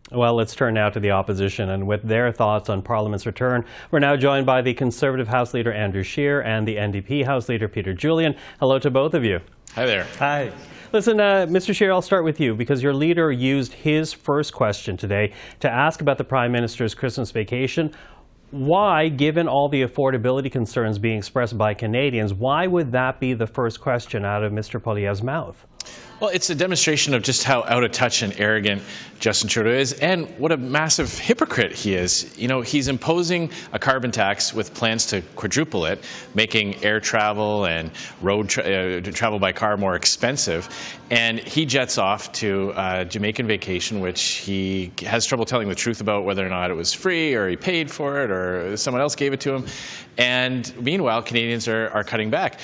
Well, let's turn now to the opposition, and with their thoughts on Parliament's return, we're now joined by the Conservative House Leader Andrew Scheer and the NDP House Leader Peter Julian. Hello to both of you. Hi there. Hi. Listen, Mr. Scheer, I'll start with you because your leader used his first question today to ask about the Prime Minister's Christmas vacation. Why, given all the affordability concerns being expressed by Canadians, why would that be the first question out of Mr. Poilievre's mouth? Well, it's a demonstration of just how out of touch and arrogant Justin Trudeau is and what a massive hypocrite he is. You know, he's imposing a carbon tax with plans to quadruple it, making air travel and road travel by car more expensive. And he jets off to a Jamaican vacation, which he has trouble telling the truth about whether or not it was free or he paid for it or someone else gave it to him. And meanwhile, Canadians are cutting back.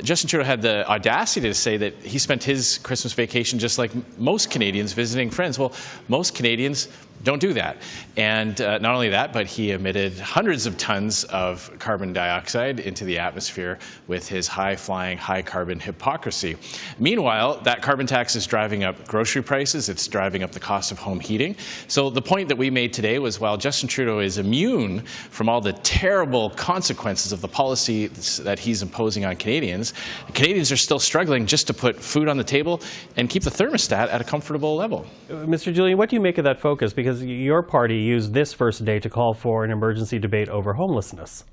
Justin Trudeau had the audacity to say that he spent his Christmas vacation just like most Canadians visiting friends. Well, most Canadians don't do that. And not only that, but he emitted hundreds of tons of carbon dioxide into the atmosphere with his high-flying, high-carbon hypocrisy. Meanwhile, that carbon tax is driving up grocery prices. It's driving up the cost of home heating. So the point that we made today was while Justin Trudeau is immune from all the terrible consequences of the policy that he's imposing on Canadians, Canadians are still struggling just to put food on the table and keep the thermostat at a comfortable level. Mr. Julian, what do you make of that focus? Because your party used this first day to call for an emergency debate over homelessness.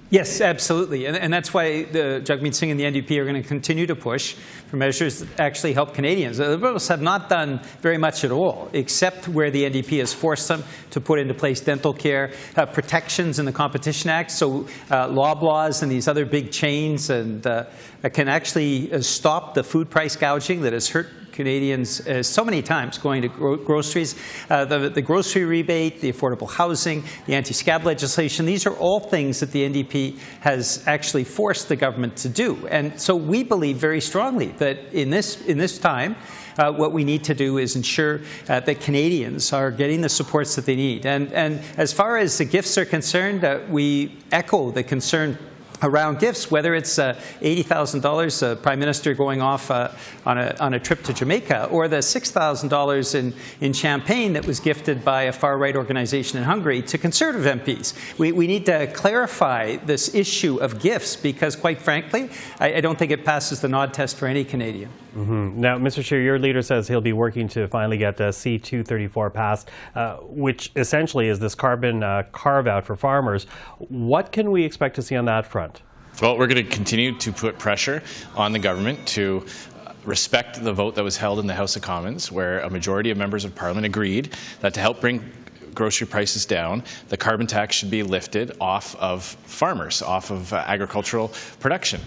Yes, absolutely. And that's why Jagmeet Singh and the NDP are going to continue to push for measures that actually help Canadians. The Liberals have not done very much at all, except where the NDP has forced them to put into place dental care protections in the Competition Act. So Loblaws and these other big chains and can actually stop the food price gouging that has hurt Canadians so many times going to groceries. The grocery rebate, the affordable housing, the anti-scab legislation, these are all things that the NDP has actually forced the government to do. And so we believe very strongly that in this time, what we need to do is ensure that Canadians are getting the supports that they need. And as far as the gifts are concerned, we echo the concern around gifts, whether it's $80,000 Prime Minister going off on a trip to Jamaica, or the $6,000 in champagne that was gifted by a far-right organization in Hungary to Conservative MPs. We need to clarify this issue of gifts because, quite frankly, I don't think it passes the nod test for any Canadian. Mm-hmm. Now, Mr. Scheer, your leader says he'll be working to finally get C-234 passed, which essentially is this carbon carve-out for farmers. What can we expect to see on that front? Well, we're going to continue to put pressure on the government to respect the vote that was held in the House of Commons, where a majority of members of Parliament agreed that to help bring grocery prices down, the carbon tax should be lifted off of farmers, off of agricultural production.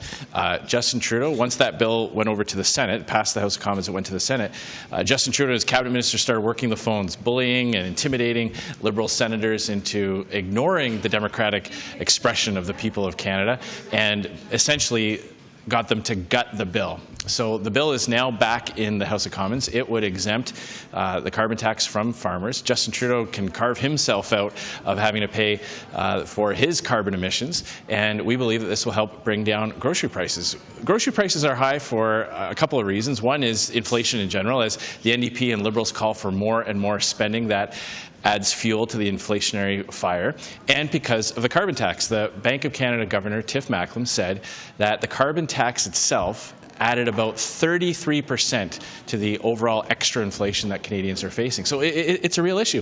Justin Trudeau, once that bill went over to the Senate, passed the House of Commons, it went to the Senate, Justin Trudeau, as cabinet minister, started working the phones, bullying and intimidating Liberal senators into ignoring the democratic expression of the people of Canada and essentially got them to gut the bill. So the bill is now back in the House of Commons. It would exempt the carbon tax from farmers. Justin Trudeau can carve himself out of having to pay for his carbon emissions, and we believe that this will help bring down grocery prices. Grocery prices are high for a couple of reasons. One is inflation in general, as the NDP and Liberals call for more and more spending that adds fuel to the inflationary fire, and because of the carbon tax. The Bank of Canada Governor Tiff Macklem said that the carbon tax itself added about 33% to the overall extra inflation that Canadians are facing. So it's a real issue.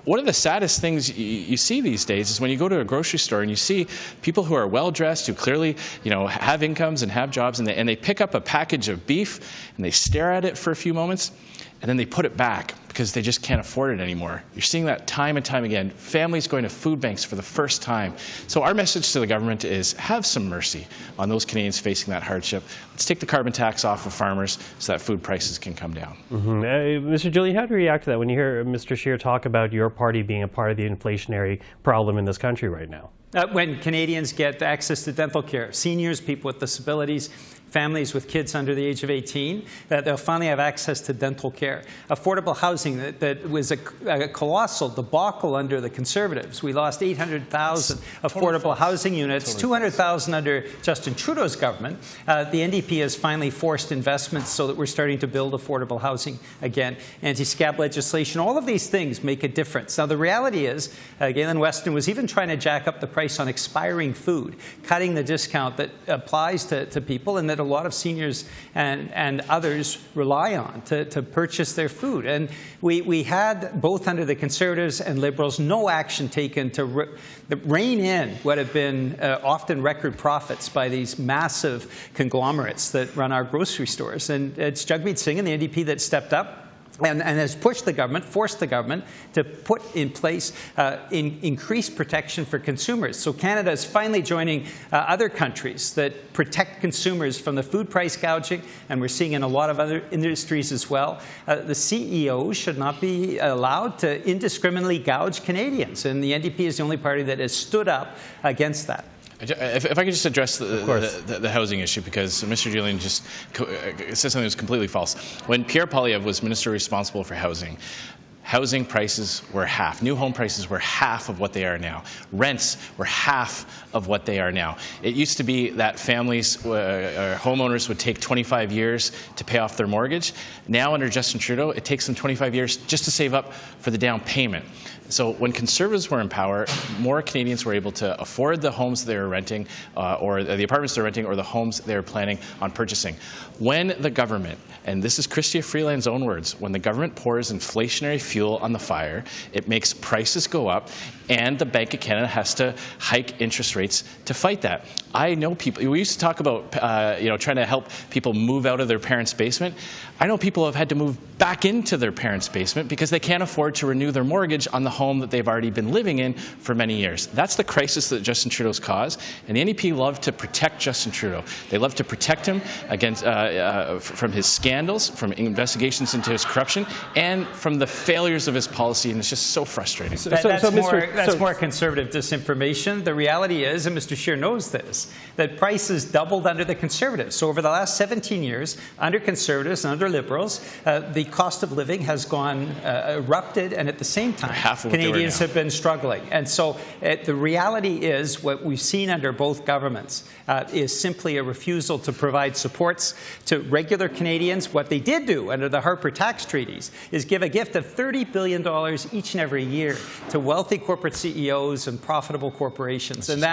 One of the saddest things you see these days is when you go to a grocery store and you see people who are well-dressed, who clearly have incomes and have jobs, and they pick up a package of beef and they stare at it for a few moments, and then they put it back because they just can't afford it anymore. You're seeing that time and time again. Families going to food banks for the first time. So our message to the government is have some mercy on those Canadians facing that hardship. Let's take the carbon tax off of farmers so that food prices can come down. Mm-hmm. Mr. Julian, how do you react to that when you hear Mr. Scheer talk about your party being a part of the inflationary problem in this country right now? when Canadians get access to dental care, seniors, people with disabilities, families with kids under the age of 18, that they'll finally have access to dental care. Affordable housing that was a colossal debacle under the Conservatives. We lost 800,000 affordable housing units, 200,000 under Justin Trudeau's government. The NDP has finally forced investments so that we're starting to build affordable housing again. Anti-scab legislation, all of these things make a difference. Now, the reality is, Galen Weston was even trying to jack up the price on expiring food, cutting the discount that applies to people and that a lot of seniors and others rely on to purchase their food. And we had, both under the Conservatives and Liberals, no action taken to rein in what have been often record profits by these massive conglomerates that run our grocery stores. And it's Jagmeet Singh and the NDP that stepped up and has pushed the government, forced the government to put in place increased protection for consumers. So Canada is finally joining other countries that protect consumers from the food price gouging, and we're seeing in a lot of other industries as well. The CEOs should not be allowed to indiscriminately gouge Canadians, and the NDP is the only party that has stood up against that. If I could just address the housing issue, because Mr. Julian just said something that was completely false. When Pierre Poilievre was minister responsible for housing, housing prices were half. New home prices were half of what they are now. Rents were half of what they are now. It used to be that families, homeowners would take 25 years to pay off their mortgage. Now, under Justin Trudeau, it takes them 25 years just to save up for the down payment. So when Conservatives were in power, more Canadians were able to afford the homes they were renting, or the apartments they're renting, or the homes they were planning on purchasing. When the government, and this is Chrystia Freeland's own words, when the government pours inflationary fuel on the fire, it makes prices go up, and the Bank of Canada has to hike interest rates to fight that. I know people, we used to talk about trying to help people move out of their parents' basement. I know people have had to move back into their parents' basement because they can't afford to renew their mortgage on the home that they've already been living in for many years. That's the crisis that Justin Trudeau's caused, and the NDP love to protect Justin Trudeau. They love to protect him against from his scandals, from investigations into his corruption, and from the failures of his policy, and it's just so frustrating. That's more Conservative disinformation. The reality is, and Mr. Scheer knows this, that prices doubled under the Conservatives. So over the last 17 years, under Conservatives and under Liberals, the cost of living has gone erupted, and at the same time, Canadians have been struggling. And so the reality is, what we've seen under both governments is simply a refusal to provide supports to regular Canadians. What they did do under the Harper tax treaties is give a gift of $30 billion each and every year to wealthy corporate CEOs and profitable corporations. And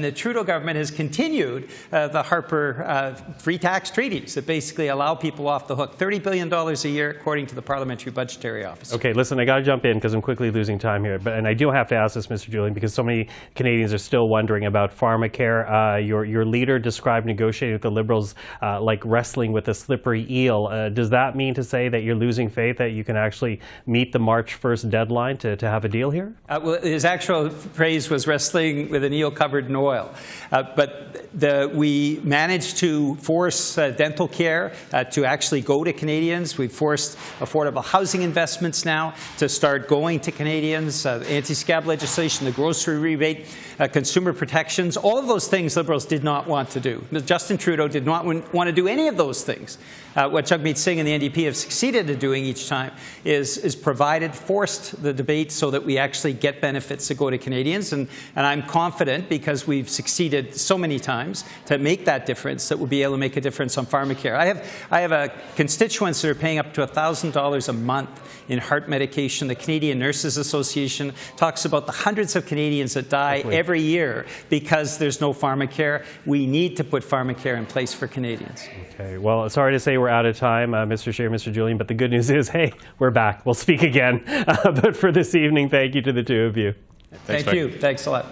the Trudeau government has continued the Harper free tax treaties that basically allow people off the hook. $30 billion a year, according to the Parliamentary Budgetary Office. Okay, listen, I got to jump in because I'm quickly losing time here. And I do have to ask this, Mr. Julian, because so many Canadians are still wondering about pharmacare. Your leader described negotiating with the Liberals like wrestling with a slippery eel. Does that mean to say that you're losing faith that you can actually meet the March 1st deadline to have a deal here? Well, his actual phrase was wrestling with an eel covered in oil. But we managed to force dental care to actually go to Canadians. We've forced affordable housing investments now to start going to Canadians, anti-scab legislation, the grocery rebate, consumer protections, all of those things Liberals did not want to do. Justin Trudeau did not want to do any of those things. What Jagmeet Singh and the NDP have succeeded in doing each time is forced the debate so that we actually get benefits that go to Canadians. And I'm confident, because we've succeeded so many times to make that difference, that we'll be able to make a difference on pharmacare. I have constituents that are paying up to $1,000 a month in heart medication. The Canadian Nurses Association talks about the hundreds of Canadians that die every year because there's no pharmacare. We need to put pharmacare in place for Canadians. Okay, well, sorry to say we're out of time, Mr. Scheer, Mr. Julian, but the good news is, hey, we're back. We'll speak again. But for this evening, thank you to the two of you. Thank you. Thanks a lot.